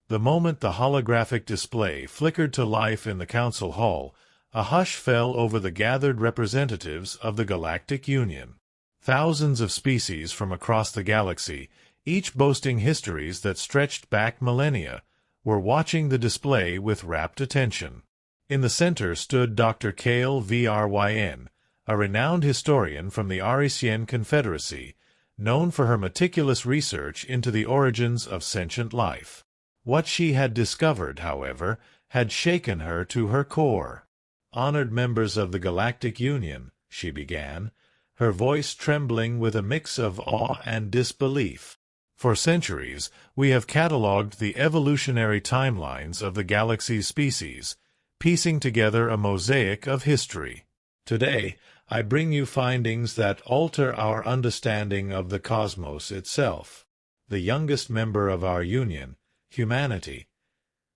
The moment the holographic display flickered to life in the council hall, a hush fell over the gathered representatives of the Galactic Union. Thousands of species from across the galaxy, each boasting histories that stretched back millennia, were watching the display with rapt attention. In the center stood Dr. Kale Vryn, a renowned historian from the Arisian Confederacy, known for her meticulous research into the origins of sentient life. What she had discovered, however, had shaken her to her core. "Honored members of the Galactic Union," she began, her voice trembling with a mix of awe and disbelief. "For centuries, we have catalogued the evolutionary timelines of the galaxy's species, piecing together a mosaic of history. Today, I bring you findings that alter our understanding of the cosmos itself. The youngest member of our union, humanity,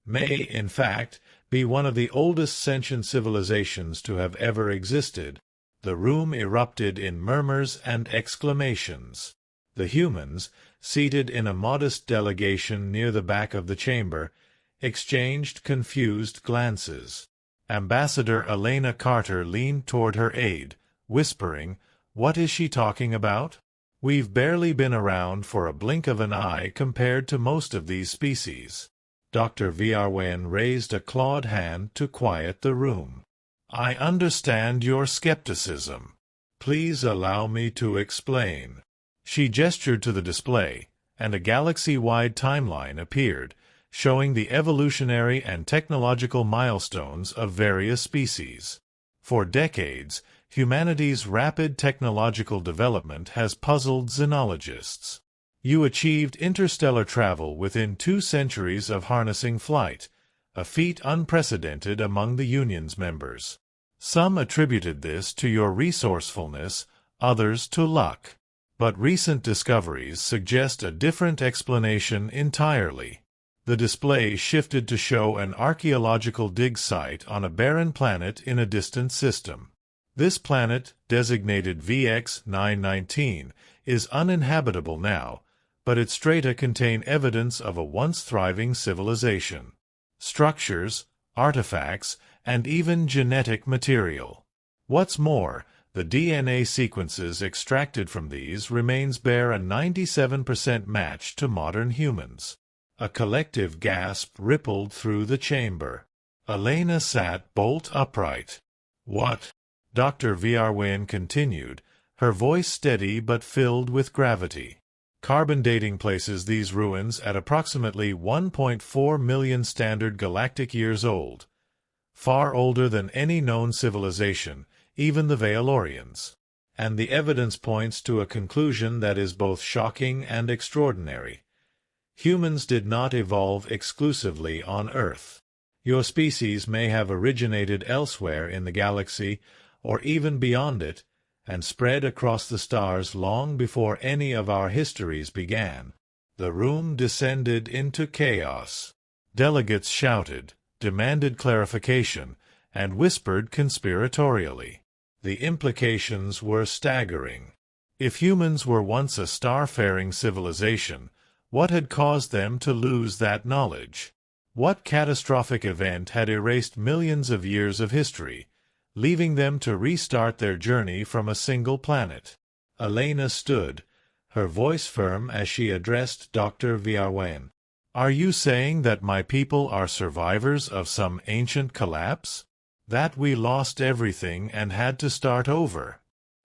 may, in fact, be one of the oldest sentient civilizations to have ever existed." The room erupted in murmurs and exclamations. The humans, seated in a modest delegation near the back of the chamber, exchanged confused glances. Ambassador Elena Carter leaned toward her aide, whispering, "What is she talking about? We've barely been around for a blink of an eye compared to most of these species." Dr. Vryn raised a clawed hand to quiet the room. "I understand your skepticism. Please allow me to explain." She gestured to the display, and a galaxy-wide timeline appeared, showing the evolutionary and technological milestones of various species. For decades, humanity's rapid technological development has puzzled xenologists. You achieved interstellar travel within 2 centuries of harnessing flight, a feat unprecedented among the Union's members. Some attributed this to your resourcefulness, others to luck. But recent discoveries suggest a different explanation entirely. The display shifted to show an archaeological dig site on a barren planet in a distant system. This planet, designated VX-919, is uninhabitable now, but its strata contain evidence of a once thriving civilization. Structures, artifacts, and even genetic material. What's more, the DNA sequences extracted from these remains bear a 97% match to modern humans. A collective gasp rippled through the chamber. Elena sat bolt upright. "What?" Dr. Vryn continued, her voice steady but filled with gravity. "Carbon dating places these ruins at approximately 1.4 million standard galactic years old, far older than any known civilization, even the Veilorians. And the evidence points to a conclusion that is both shocking and extraordinary. Humans did not evolve exclusively on Earth. Your species may have originated elsewhere in the galaxy, or even beyond it, and spread across the stars long before any of our histories began." The room descended into chaos. Delegates shouted, demanded clarification, and whispered conspiratorially. The implications were staggering. If humans were once a star-faring civilization, what had caused them to lose that knowledge? What catastrophic event had erased millions of years of history, leaving them to restart their journey from a single planet? Elena stood, her voice firm as she addressed Dr. Vryn. "Are you saying that my people are survivors of some ancient collapse? That we lost everything and had to start over?"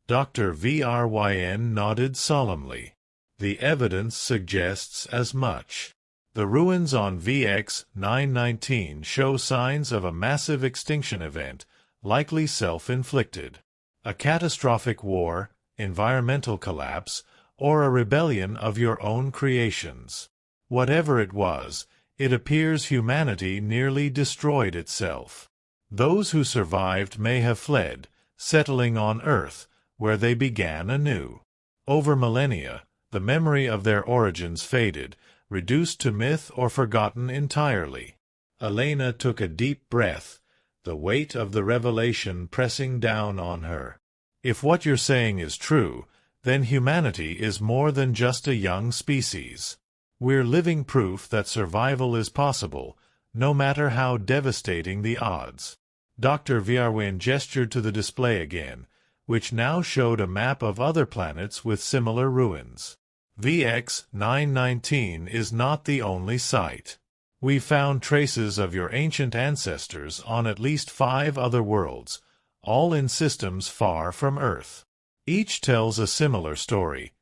Dr. Vryn nodded solemnly. "The evidence suggests as much. The ruins on VX-919 show signs of a massive extinction event, likely self-inflicted. A catastrophic war, environmental collapse, or a rebellion of your own creations. Whatever it was, it appears humanity nearly destroyed itself. Those who survived may have fled, settling on Earth, where they began anew. Over millennia, the memory of their origins faded, reduced to myth or forgotten entirely." Elena took a deep breath, the weight of the revelation pressing down on her. "If what you're saying is true, then humanity is more than just a young species. We're living proof that survival is possible, no matter how devastating the odds. Dr. Viarwen gestured to the display again, which now showed a map of other planets with similar ruins. VX 919 is not the only site. We found traces of your ancient ancestors on at least 5 other worlds, all in systems far from Earth. Each tells a similar story: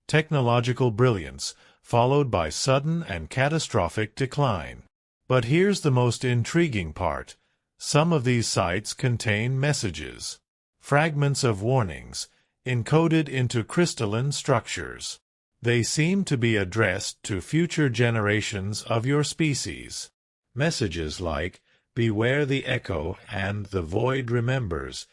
technological brilliance, followed by sudden and catastrophic decline. But here's the most intriguing part. Some of these sites contain messages, fragments of warnings, encoded into crystalline structures. They seem to be addressed to future generations of your species. Messages like, "Beware the echo" and "The void remembers."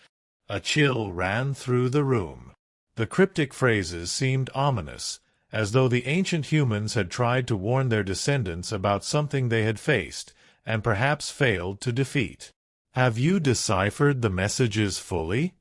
A chill ran through the room. The cryptic phrases seemed ominous, as though the ancient humans had tried to warn their descendants about something they had faced, and perhaps failed to defeat. "Have you deciphered the messages fully?"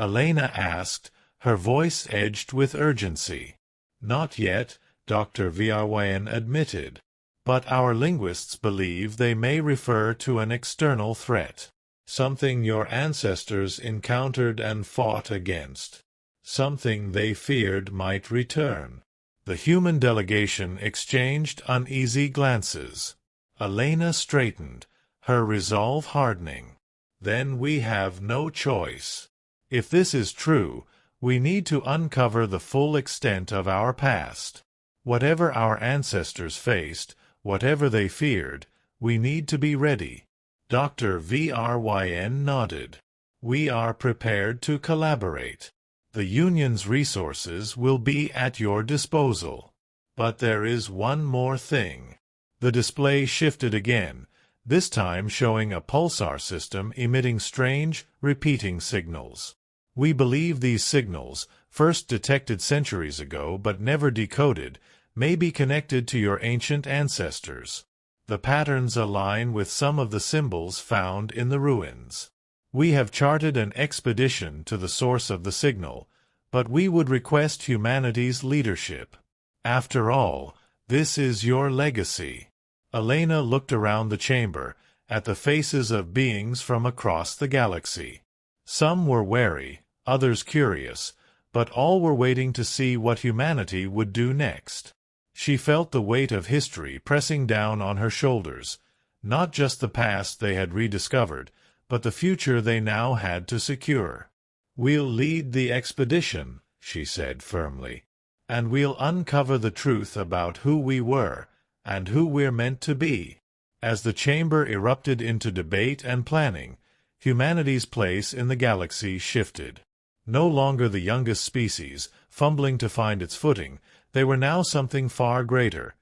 Elena asked, her voice edged with urgency. "Not yet," Dr. Viarwen admitted. "But our linguists believe they may refer to an external threat. Something your ancestors encountered and fought against. Something they feared might return." The human delegation exchanged uneasy glances. Elena straightened, her resolve hardening. "Then we have no choice. If this is true, we need to uncover the full extent of our past. Whatever our ancestors faced, whatever they feared, we need to be ready." Dr. Viarwen nodded. "We are prepared to collaborate. The Union's resources will be at your disposal. But there is one more thing." The display shifted again, this time showing a pulsar system emitting strange, repeating signals. "We believe these signals, first detected centuries ago but never decoded, may be connected to your ancient ancestors. The patterns align with some of the symbols found in the ruins. We have charted an expedition to the source of the signal, but we would request humanity's leadership. After all, this is your legacy." Elena looked around the chamber, at the faces of beings from across the galaxy. Some were wary, others curious, but all were waiting to see what humanity would do next. She felt the weight of history pressing down on her shoulders, not just the past they had rediscovered, but the future they now had to secure. "We'll lead the expedition," she said firmly, "and we'll uncover the truth about who we were, and who we're meant to be." As the chamber erupted into debate and planning, humanity's place in the galaxy shifted. No longer the youngest species, fumbling to find its footing, they were now something far greater.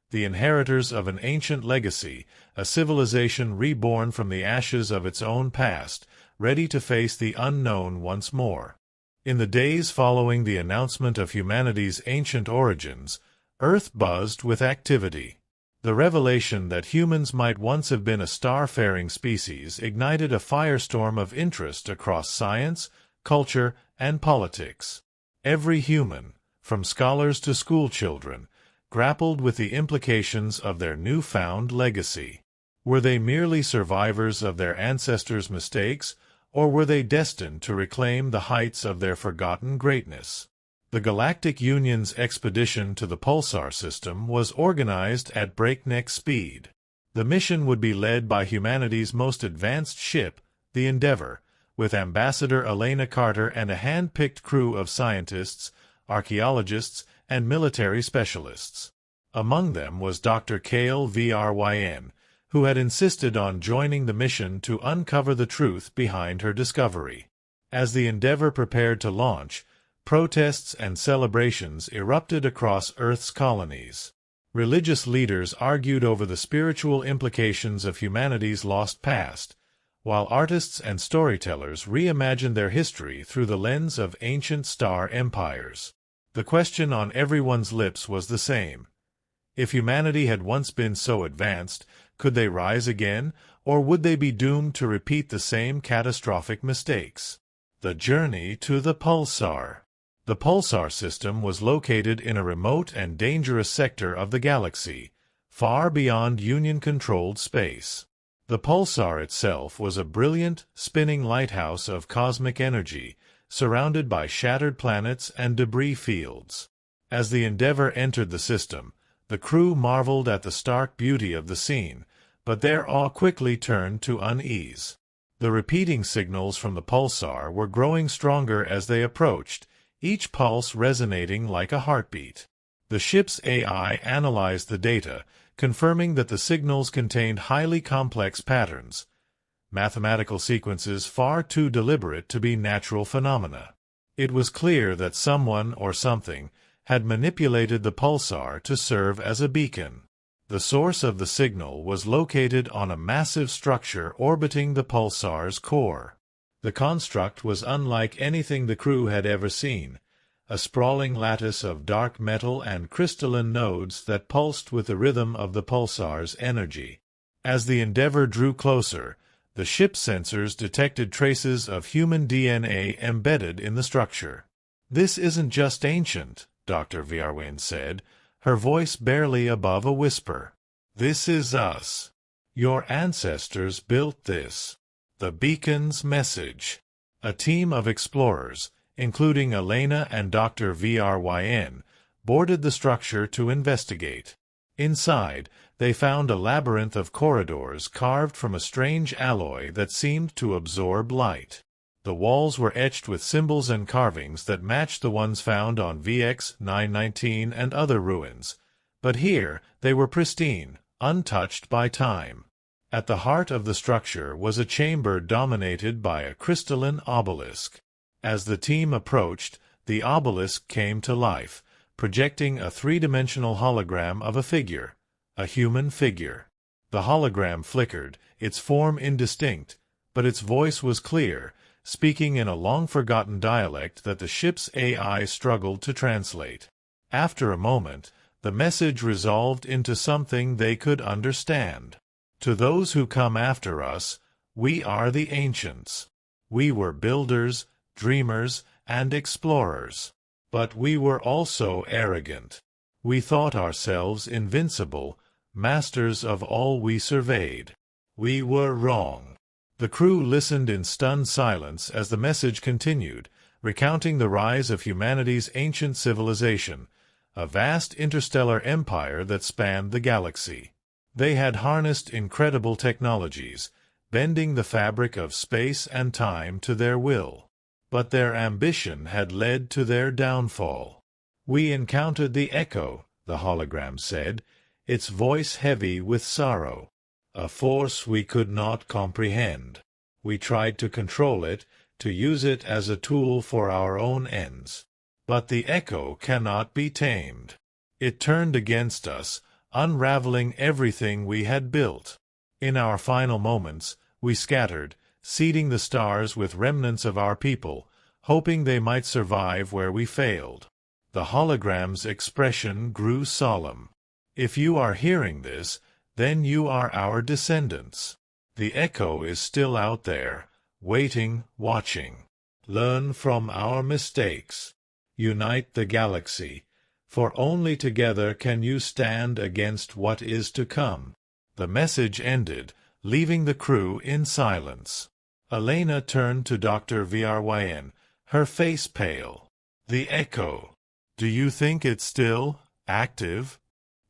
The inheritors of an ancient legacy, a civilization reborn from the ashes of its own past, ready to face the unknown once more. In the days following the announcement of humanity's ancient origins, Earth buzzed with activity. The revelation that humans might once have been a star-faring species ignited a firestorm of interest across science, culture, and politics. Every human, from scholars to schoolchildren, grappled with the implications of their newfound legacy. Were they merely survivors of their ancestors' mistakes, or were they destined to reclaim the heights of their forgotten greatness? The Galactic Union's expedition to the pulsar system was organized at breakneck speed. The mission would be led by humanity's most advanced ship, the Endeavour, with Ambassador Elena Carter and a hand-picked crew of scientists, archaeologists, and military specialists. Among them was Dr. Kale Vryn, who had insisted on joining the mission to uncover the truth behind her discovery. As the Endeavour prepared to launch, protests and celebrations erupted across Earth's colonies. Religious leaders argued over the spiritual implications of humanity's lost past, while artists and storytellers reimagined their history through the lens of ancient star empires. The question on everyone's lips was the same. If humanity had once been so advanced, could they rise again, or would they be doomed to repeat the same catastrophic mistakes? The journey to the pulsar. The pulsar system was located in a remote and dangerous sector of the galaxy, far beyond Union-controlled space. The pulsar itself was a brilliant, spinning lighthouse of cosmic energy, surrounded by shattered planets and debris fields. As the Endeavour entered the system, the crew marveled at the stark beauty of the scene, but their awe quickly turned to unease. The repeating signals from the pulsar were growing stronger as they approached, each pulse resonating like a heartbeat. The ship's AI analyzed the data, confirming that the signals contained highly complex patterns, mathematical sequences far too deliberate to be natural phenomena. It was clear that someone or something had manipulated the pulsar to serve as a beacon. The source of the signal was located on a massive structure orbiting the pulsar's core. The construct was unlike anything the crew had ever seen, a sprawling lattice of dark metal and crystalline nodes that pulsed with the rhythm of the pulsar's energy. As the Endeavour drew closer, the ship's sensors detected traces of human DNA embedded in the structure. "This isn't just ancient," Dr. Viarwain said, her voice barely above a whisper. "This is us. Your ancestors built this." The beacon's message. A team of explorers, including Elena and Dr. Vryn, boarded the structure to investigate. Inside, they found a labyrinth of corridors carved from a strange alloy that seemed to absorb light. The walls were etched with symbols and carvings that matched the ones found on VX-919 and other ruins, but here they were pristine, untouched by time. At the heart of the structure was a chamber dominated by a crystalline obelisk. As the team approached, the obelisk came to life, projecting a three-dimensional hologram of a figure, a human figure. The hologram flickered, its form indistinct, but its voice was clear, speaking in a long-forgotten dialect that the ship's AI struggled to translate. After a moment, the message resolved into something they could understand. "To those who come after us, we are the ancients. We were builders, dreamers, and explorers. But we were also arrogant. We thought ourselves invincible, masters of all we surveyed. We were wrong." The crew listened in stunned silence as the message continued, recounting the rise of humanity's ancient civilization, a vast interstellar empire that spanned the galaxy. They had harnessed incredible technologies, bending the fabric of space and time to their will. But their ambition had led to their downfall. "We encountered the Echo," the hologram said, its voice heavy with sorrow. "A force we could not comprehend. We tried to control it, to use it as a tool for our own ends. But the Echo cannot be tamed. It turned against us, unraveling everything we had built. In our final moments, we scattered, seeding the stars with remnants of our people, hoping they might survive where we failed." The hologram's expression grew solemn. "If you are hearing this, then you are our descendants. The Echo is still out there, waiting, watching. Learn from our mistakes. Unite the galaxy, for only together can you stand against what is to come." The message ended, leaving the crew in silence. Elena turned to Dr. Vryn, her face pale. "The Echo. Do you think it's still active?"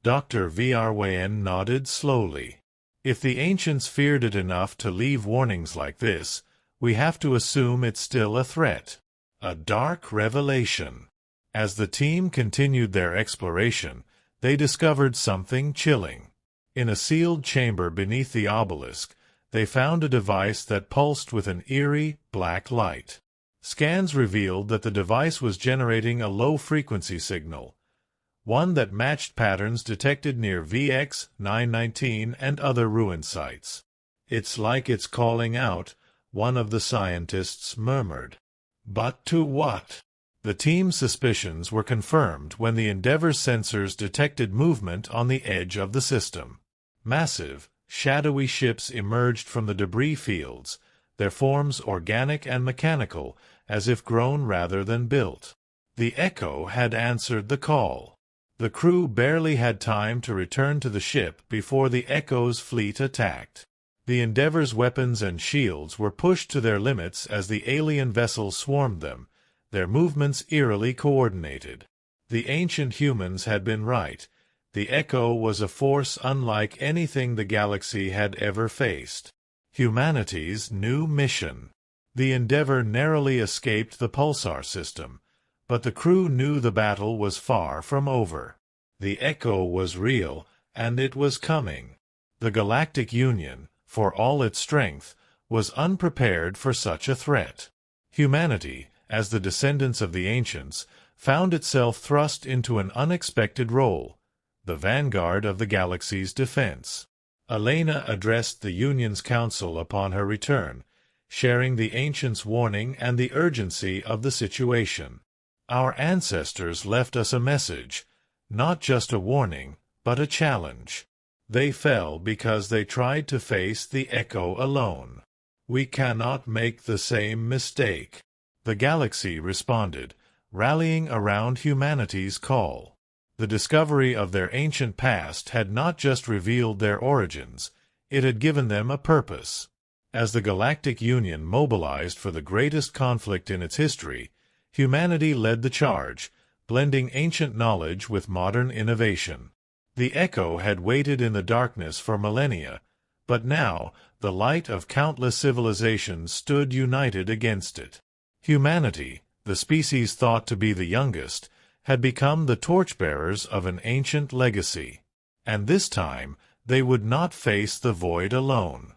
Dr. Vryn nodded slowly. "If the ancients feared it enough to leave warnings like this, we have to assume it's still a threat. A dark revelation." As the team continued their exploration, they discovered something chilling. In a sealed chamber beneath the obelisk, they found a device that pulsed with an eerie, black light. Scans revealed that the device was generating a low-frequency signal, one that matched patterns detected near VX-919 and other ruin sites. "It's like it's calling out," one of the scientists murmured. But to what? The team's suspicions were confirmed when the Endeavour's sensors detected movement on the edge of the system. Massive, shadowy ships emerged from the debris fields, their forms organic and mechanical, as if grown rather than built. The Echo had answered the call. The crew barely had time to return to the ship before the Echo's fleet attacked. The Endeavor's weapons and shields were pushed to their limits as the alien vessel swarmed them, their movements eerily coordinated. The ancient humans had been right. The Echo was a force unlike anything the galaxy had ever faced. Humanity's new mission. The Endeavor narrowly escaped the pulsar system, but the crew knew the battle was far from over. The Echo was real, and it was coming. The Galactic Union, for all its strength, was unprepared for such a threat. Humanity, as the descendants of the ancients, found itself thrust into an unexpected role, the vanguard of the galaxy's defense. Elena addressed the Union's council upon her return, sharing the ancients' warning and the urgency of the situation. Our ancestors left us a message, not just a warning, but a challenge. They fell because they tried to face the Echo alone. We cannot make the same mistake. The galaxy responded, rallying around humanity's call. The discovery of their ancient past had not just revealed their origins, it had given them a purpose. As the Galactic Union mobilized for the greatest conflict in its history, humanity led the charge, blending ancient knowledge with modern innovation. The Echo had waited in the darkness for millennia, but now the light of countless civilizations stood united against it. Humanity, the species thought to be the youngest, had become the torchbearers of an ancient legacy. And this time they would not face the void alone.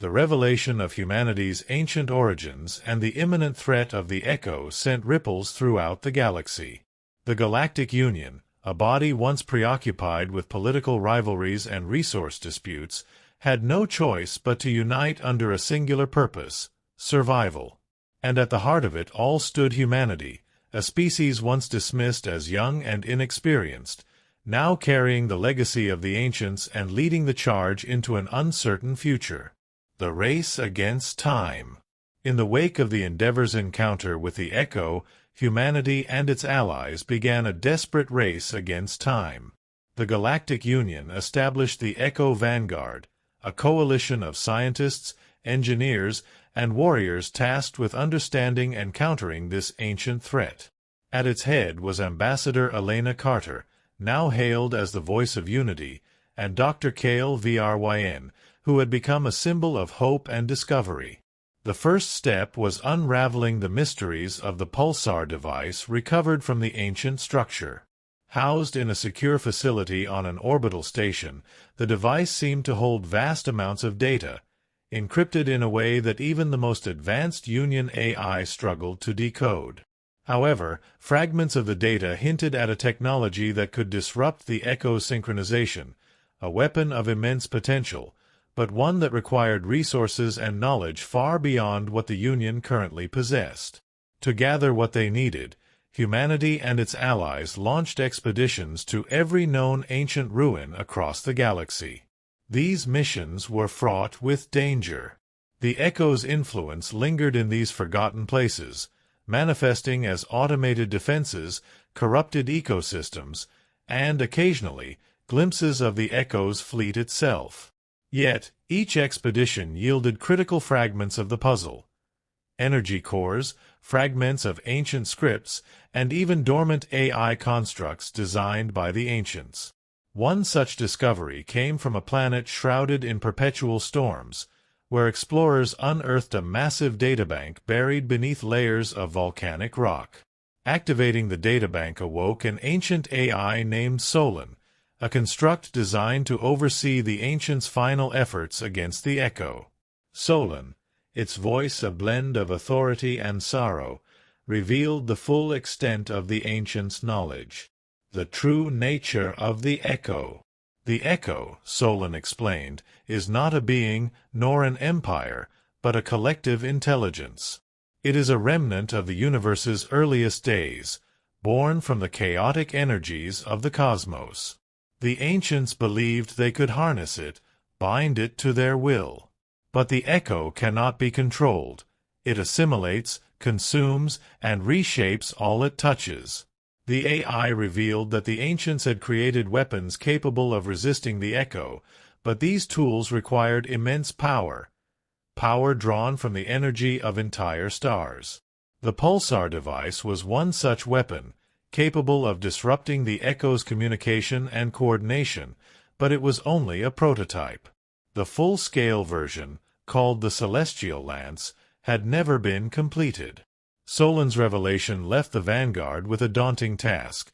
The revelation of humanity's ancient origins and the imminent threat of the Echo sent ripples throughout the galaxy. The Galactic Union, a body once preoccupied with political rivalries and resource disputes, had no choice but to unite under a singular purpose: survival. And at the heart of it all stood humanity, a species once dismissed as young and inexperienced, now carrying the legacy of the ancients and leading the charge into an uncertain future. The race against time. In the wake of the Endeavor's encounter with the Echo, humanity and its allies began a desperate race against time. The Galactic Union established the Echo Vanguard, a coalition of scientists, engineers, and warriors tasked with understanding and countering this ancient threat. At its head was Ambassador Elena Carter, now hailed as the voice of unity, and Dr. Kale Vryn, who had become a symbol of hope and discovery. The first step was unraveling the mysteries of the pulsar device recovered from the ancient structure. Housed in a secure facility on an orbital station, the device seemed to hold vast amounts of data, encrypted in a way that even the most advanced Union AI struggled to decode. However, fragments of the data hinted at a technology that could disrupt the Echo synchronization, a weapon of immense potential, but one that required resources and knowledge far beyond what the Union currently possessed. To gather what they needed, humanity and its allies launched expeditions to every known ancient ruin across the galaxy. These missions were fraught with danger. The Echo's influence lingered in these forgotten places, manifesting as automated defenses, corrupted ecosystems, and, occasionally, glimpses of the Echo's fleet itself. Yet, each expedition yielded critical fragments of the puzzle: energy cores, fragments of ancient scripts, and even dormant AI constructs designed by the ancients. One such discovery came from a planet shrouded in perpetual storms, where explorers unearthed a massive databank buried beneath layers of volcanic rock. Activating the databank awoke an ancient AI named Solon, a construct designed to oversee the ancients' final efforts against the Echo. Solon, its voice a blend of authority and sorrow, revealed the full extent of the ancients' knowledge. The true nature of the Echo. The Echo, Solon explained, is not a being nor an empire, but a collective intelligence. It is a remnant of the universe's earliest days, born from the chaotic energies of the cosmos. The ancients believed they could harness it, bind it to their will. But the Echo cannot be controlled. It assimilates, consumes, and reshapes all it touches. The AI revealed that the ancients had created weapons capable of resisting the echo, but these tools required immense power drawn from the energy of entire stars. The pulsar device was one such weapon, capable of disrupting the echo's communication and coordination, but it was only a prototype. The full-scale version, called the Celestial Lance, had never been completed. Solon's revelation left the vanguard with a daunting task.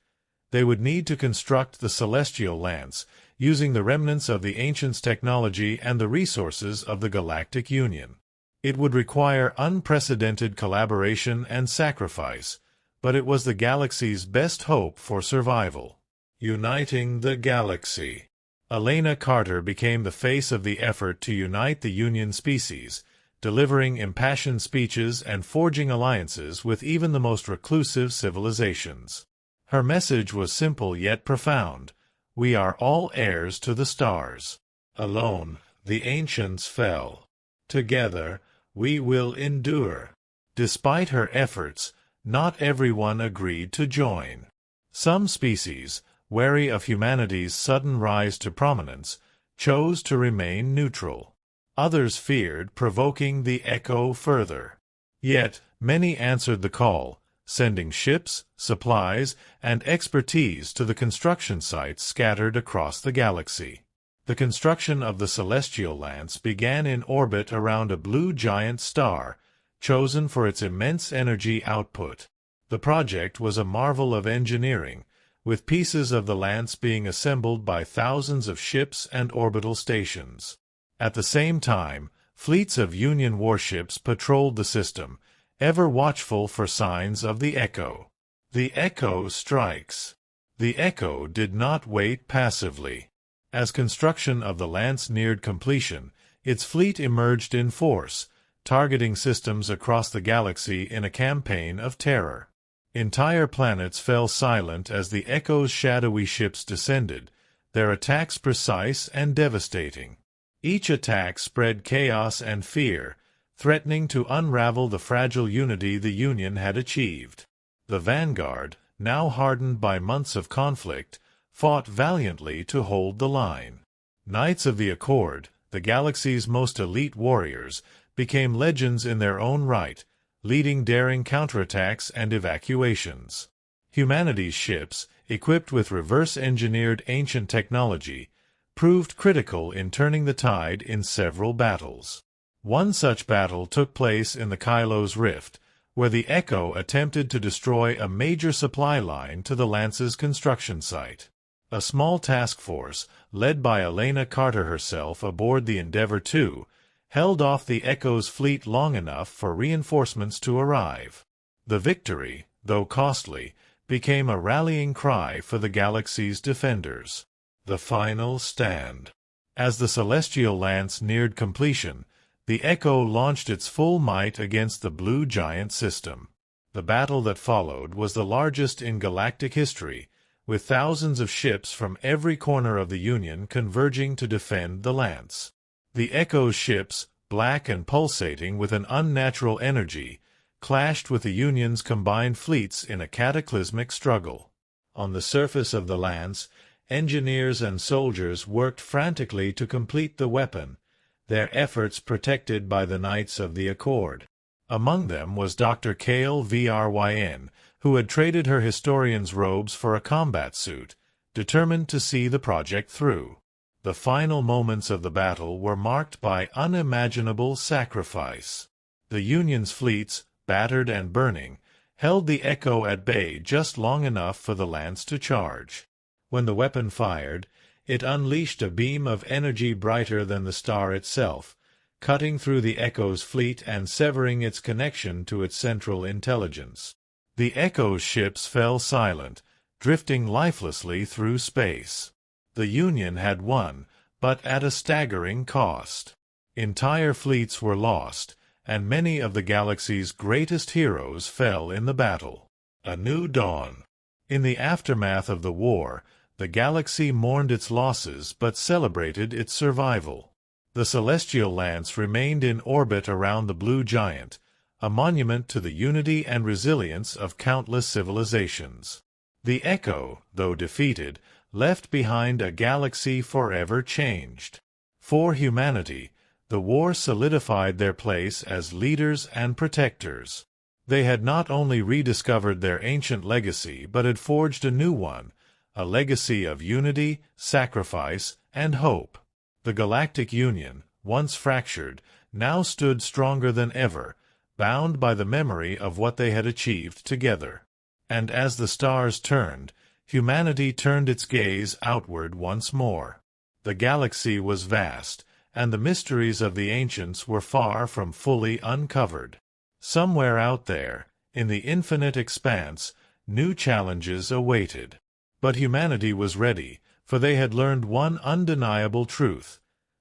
They would need to construct the Celestial Lance, using the remnants of the ancients' technology and the resources of the Galactic Union. It would require unprecedented collaboration and sacrifice, but it was the galaxy's best hope for survival. Uniting the galaxy. Elena Carter became the face of the effort to unite the Union species, delivering impassioned speeches and forging alliances with even the most reclusive civilizations. Her message was simple yet profound. We are all heirs to the stars. Alone, the ancients fell. Together, we will endure. Despite her efforts, not everyone agreed to join. Some species, wary of humanity's sudden rise to prominence, chose to remain neutral. Others feared provoking the echo further. Yet, many answered the call, sending ships, supplies, and expertise to the construction sites scattered across the galaxy. The construction of the Celestial Lance began in orbit around a blue giant star, chosen for its immense energy output. The project was a marvel of engineering, with pieces of the lance being assembled by thousands of ships and orbital stations. At the same time, fleets of Union warships patrolled the system, ever watchful for signs of the echo. The echo strikes. The echo did not wait passively. As construction of the lance neared completion, its fleet emerged in force, targeting systems across the galaxy in a campaign of terror. Entire planets fell silent as the echo's shadowy ships descended, their attacks precise and devastating. Each attack spread chaos and fear, threatening to unravel the fragile unity the Union had achieved. The vanguard, now hardened by months of conflict, fought valiantly to hold the line. Knights of the Accord, the galaxy's most elite warriors, became legends in their own right, leading daring counterattacks and evacuations. Humanity's ships, equipped with reverse-engineered ancient technology, proved critical in turning the tide in several battles. One such battle took place in the Kylo's Rift, where the Echo attempted to destroy a major supply line to the Lance's construction site. A small task force, led by Elena Carter herself aboard the Endeavour II, held off the Echo's fleet long enough for reinforcements to arrive. The victory, though costly, became a rallying cry for the galaxy's defenders. The final stand. As the Celestial Lance neared completion, the Echo launched its full might against the Blue Giant system. The battle that followed was the largest in galactic history, with thousands of ships from every corner of the Union converging to defend the Lance. The Echo's ships, black and pulsating with an unnatural energy, clashed with the Union's combined fleets in a cataclysmic struggle. On the surface of the Lance, engineers and soldiers worked frantically to complete the weapon, their efforts protected by the Knights of the Accord. Among them was Dr. Kale Vryn, who had traded her historian's robes for a combat suit, determined to see the project through. The final moments of the battle were marked by unimaginable sacrifice. The Union's fleets, battered and burning, held the Echo at bay just long enough for the Lance to charge. When the weapon fired, it unleashed a beam of energy brighter than the star itself, cutting through the Echo's fleet and severing its connection to its central intelligence. The Echo's ships fell silent, drifting lifelessly through space. The Union had won, but at a staggering cost. Entire fleets were lost, and many of the galaxy's greatest heroes fell in the battle. A new dawn. In the aftermath of the war, the galaxy mourned its losses but celebrated its survival. The Celestial Lance remained in orbit around the Blue Giant, a monument to the unity and resilience of countless civilizations. The Echo, though defeated, left behind a galaxy forever changed. For humanity, the war solidified their place as leaders and protectors. They had not only rediscovered their ancient legacy but had forged a new one, a legacy of unity, sacrifice, and hope. The Galactic Union, once fractured, now stood stronger than ever, bound by the memory of what they had achieved together. And as the stars turned, humanity turned its gaze outward once more. The galaxy was vast, and the mysteries of the ancients were far from fully uncovered. Somewhere out there, in the infinite expanse, new challenges awaited. But humanity was ready, for they had learned one undeniable truth.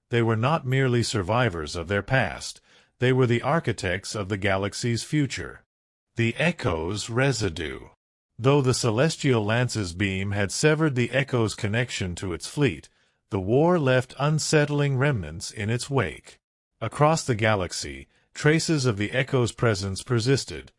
They were not merely survivors of their past, they were the architects of the galaxy's future. The Echo's residue. Though the celestial lance's beam had severed the Echo's connection to its fleet, the war left unsettling remnants in its wake. Across the galaxy, traces of the Echo's presence persisted.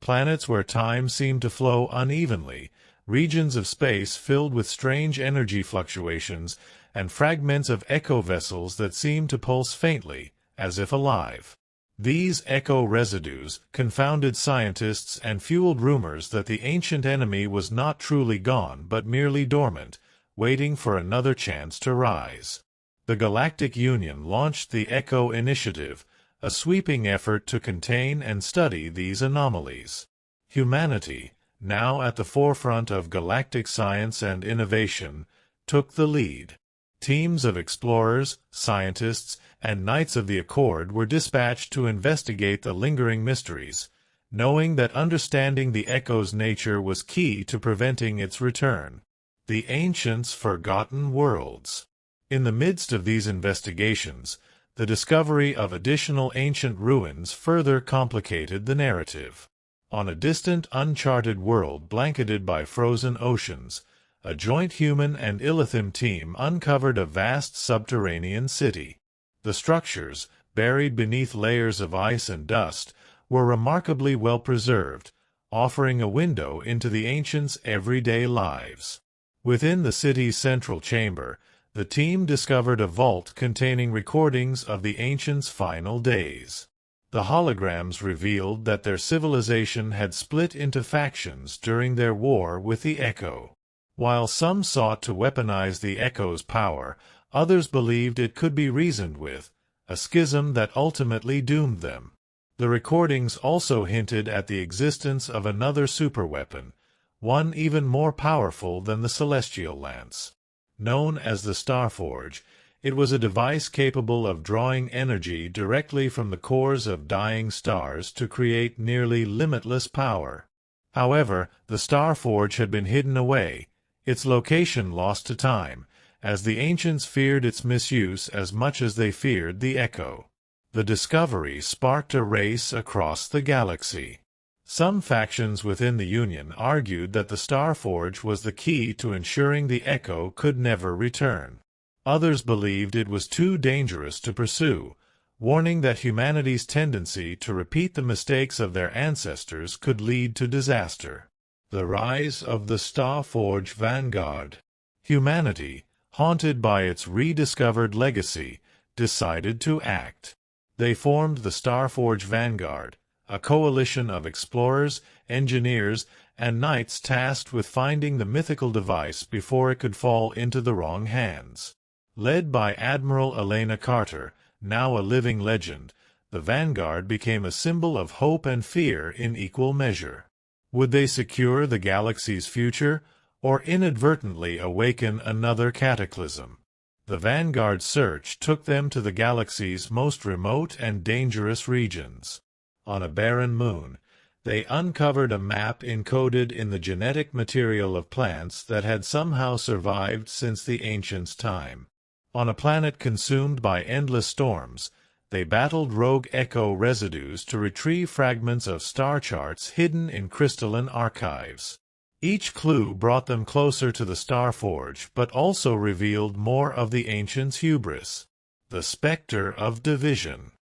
Planets where time seemed to flow unevenly, regions of space filled with strange energy fluctuations, and fragments of Echo vessels that seemed to pulse faintly, as if alive. These Echo residues confounded scientists and fueled rumors that the ancient enemy was not truly gone but merely dormant, waiting for another chance to rise. The Galactic Union launched the Echo Initiative, a sweeping effort to contain and study these anomalies. Humanity, now at the forefront of galactic science and innovation, took the lead. Teams of explorers, scientists, and Knights of the Accord were dispatched to investigate the lingering mysteries, knowing that understanding the Echo's nature was key to preventing its return. The Ancients' Forgotten Worlds. In the midst of these investigations, the discovery of additional ancient ruins further complicated the narrative. On a distant, uncharted world blanketed by frozen oceans, a joint human and Illithim team uncovered a vast subterranean city. The structures, buried beneath layers of ice and dust, were remarkably well preserved, offering a window into the ancients' everyday lives. Within the city's central chamber, the team discovered a vault containing recordings of the ancients' final days. The holograms revealed that their civilization had split into factions during their war with the Echo. While some sought to weaponize the Echo's power, others believed it could be reasoned with, a schism that ultimately doomed them. The recordings also hinted at the existence of another superweapon, one even more powerful than the Celestial Lance. Known as the Starforge, it was a device capable of drawing energy directly from the cores of dying stars to create nearly limitless power. However, the Starforge had been hidden away, its location lost to time, as the ancients feared its misuse as much as they feared the Echo. The discovery sparked a race across the galaxy. Some factions within the Union argued that the Starforge was the key to ensuring the Echo could never return. Others believed it was too dangerous to pursue, warning that humanity's tendency to repeat the mistakes of their ancestors could lead to disaster. The rise of the Starforge vanguard. Humanity, haunted by its rediscovered legacy, decided to act. They formed the Starforge Vanguard, a coalition of explorers, engineers, and knights tasked with finding the mythical device before it could fall into the wrong hands. Led by Admiral Elena Carter, now a living legend, the Vanguard became a symbol of hope and fear in equal measure. Would they secure the galaxy's future, or inadvertently awaken another cataclysm? The Vanguard's search took them to the galaxy's most remote and dangerous regions. On a barren moon, they uncovered a map encoded in the genetic material of plants that had somehow survived since the ancients' time. On a planet consumed by endless storms, they battled rogue Echo residues to retrieve fragments of star charts hidden in crystalline archives. Each clue brought them closer to the Starforge, but also revealed more of the ancients' hubris. The specter of division.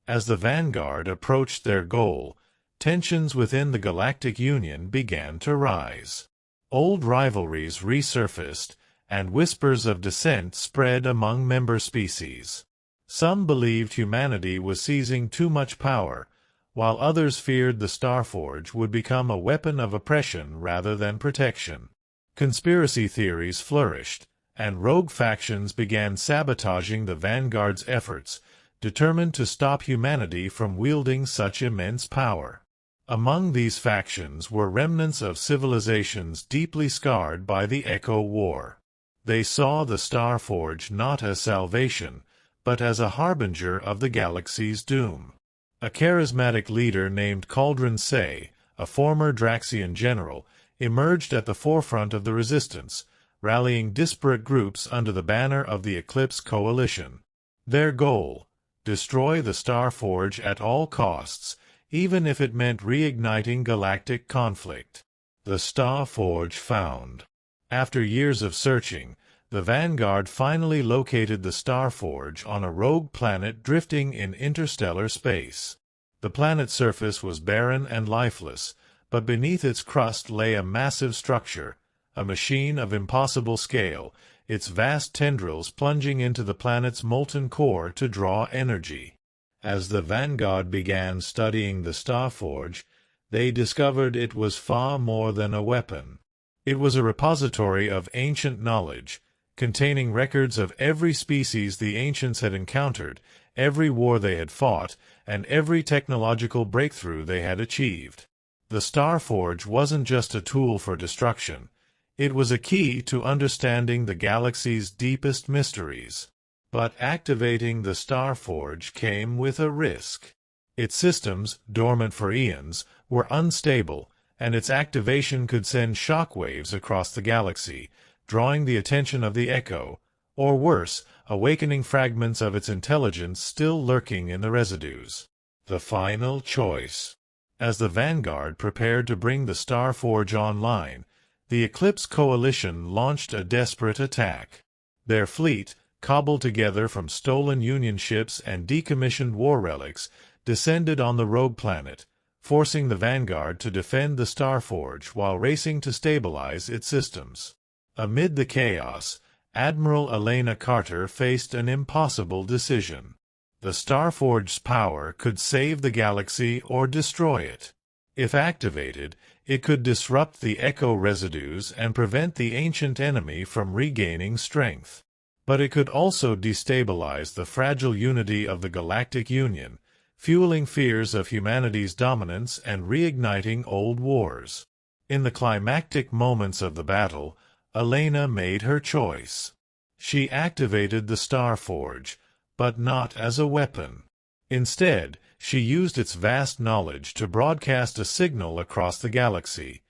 As the Vanguard approached their goal, tensions within the Galactic Union began to rise. Old rivalries resurfaced, and whispers of dissent spread among member species. Some believed humanity was seizing too much power, while others feared the Starforge would become a weapon of oppression rather than protection. Conspiracy theories flourished, and rogue factions began sabotaging the Vanguard's efforts, determined to stop humanity from wielding such immense power. Among these factions were remnants of civilizations deeply scarred by the Echo War. They saw the Starforge not as salvation, but as a harbinger of the galaxy's doom. A charismatic leader named Cauldron Say, a former Draxian general, emerged at the forefront of the resistance, rallying disparate groups under the banner of the Eclipse Coalition. Their goal: destroy the Starforge at all costs, even if it meant reigniting galactic conflict. The Starforge found. After years of searching, the Vanguard finally located the Starforge on a rogue planet drifting in interstellar space. The planet's surface was barren and lifeless, but beneath its crust lay a massive structure, a machine of impossible scale, its vast tendrils plunging into the planet's molten core to draw energy. As the Vanguard began studying the Starforge, they discovered it was far more than a weapon. It was a repository of ancient knowledge, containing records of every species the ancients had encountered, every war they had fought, and every technological breakthrough they had achieved. The Starforge wasn't just a tool for destruction. It was a key to understanding the galaxy's deepest mysteries. But activating the Starforge came with a risk. Its systems, dormant for eons, were unstable, and its activation could send shockwaves across the galaxy, drawing the attention of the Echo, or worse, awakening fragments of its intelligence still lurking in the residues. The final choice. As the Vanguard prepared to bring the Starforge online, the Eclipse Coalition launched a desperate attack. Their fleet, cobbled together from stolen Union ships and decommissioned war relics, descended on the rogue planet, forcing the Vanguard to defend the Starforge while racing to stabilize its systems. Amid the chaos, Admiral Elena Carter faced an impossible decision. The Starforge's power could save the galaxy or destroy it. If activated, it could disrupt the Echo residues and prevent the ancient enemy from regaining strength. But it could also destabilize the fragile unity of the Galactic Union, fueling fears of humanity's dominance and reigniting old wars. In the climactic moments of the battle, Elena made her choice. She activated the Starforge, but not as a weapon. Instead, she used its vast knowledge to broadcast a signal across the galaxy,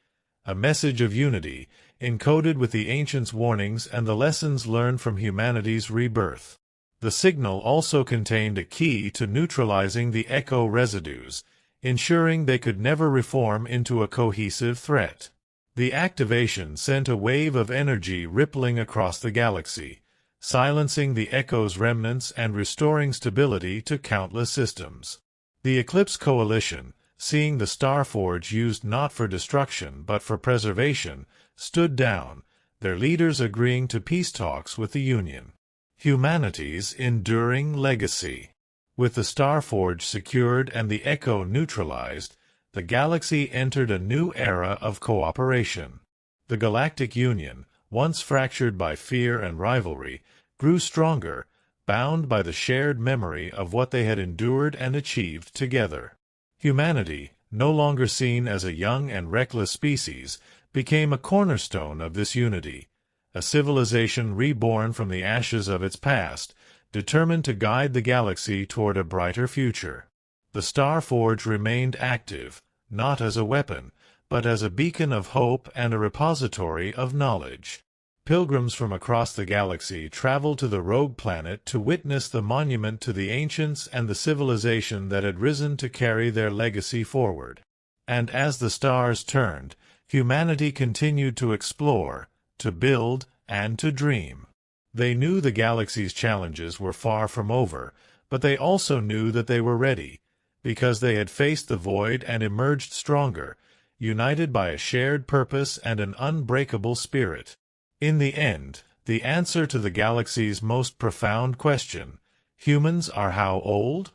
a message of unity, encoded with the ancients' warnings and the lessons learned from humanity's rebirth. The signal also contained a key to neutralizing the Echo residues, ensuring they could never reform into a cohesive threat. The activation sent a wave of energy rippling across the galaxy, silencing the Echo's remnants and restoring stability to countless systems. The Eclipse Coalition, seeing the Starforge used not for destruction but for preservation, stood down, their leaders agreeing to peace talks with the Union. Humanity's enduring legacy. With the Starforge secured and the Echo neutralized, the galaxy entered a new era of cooperation. The Galactic Union, once fractured by fear and rivalry, grew stronger, bound by the shared memory of what they had endured and achieved together. Humanity, no longer seen as a young and reckless species, became a cornerstone of this unity, a civilization reborn from the ashes of its past, determined to guide the galaxy toward a brighter future. The Starforge remained active, not as a weapon, but as a beacon of hope and a repository of knowledge. Pilgrims from across the galaxy traveled to the rogue planet to witness the monument to the ancients and the civilization that had risen to carry their legacy forward. And as the stars turned, humanity continued to explore, to build, and to dream. They knew the galaxy's challenges were far from over, but they also knew that they were ready, because they had faced the void and emerged stronger, united by a shared purpose and an unbreakable spirit. In the end, the answer to the galaxy's most profound question, humans are how old?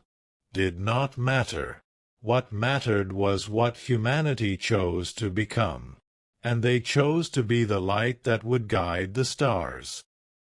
Did not matter. What mattered was what humanity chose to become. And they chose to be the light that would guide the stars.